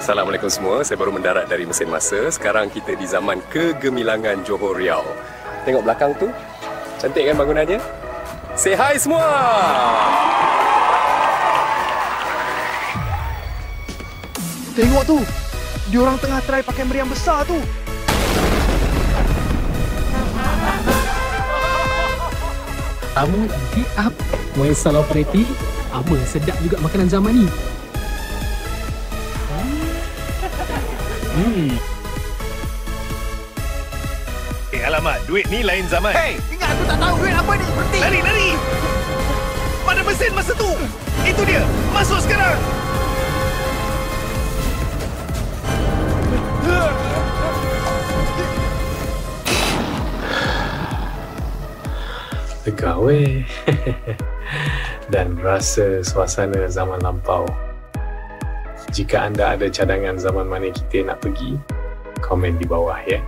Assalamualaikum semua, saya baru mendarat dari mesin masa. Sekarang kita di zaman kegemilangan Johor Riau. Tengok belakang tu, cantik kan bangunannya? Say hi semua! Tengok tu, diorang tengah try pakai meriam besar tu. Kamu pick up Moesal operating. Apa sedap juga makanan zaman ni. Alamak, duit ni lain zaman. Hey, ingat aku tak tahu duit apa ni. Berhenti. Lari, lari! Mana mesin masa tu? Itu dia! Masuk sekarang! Lega weh. Dan rasa suasana zaman lampau. Jika anda ada cadangan zaman mana kita nak pergi, komen di bawah ya.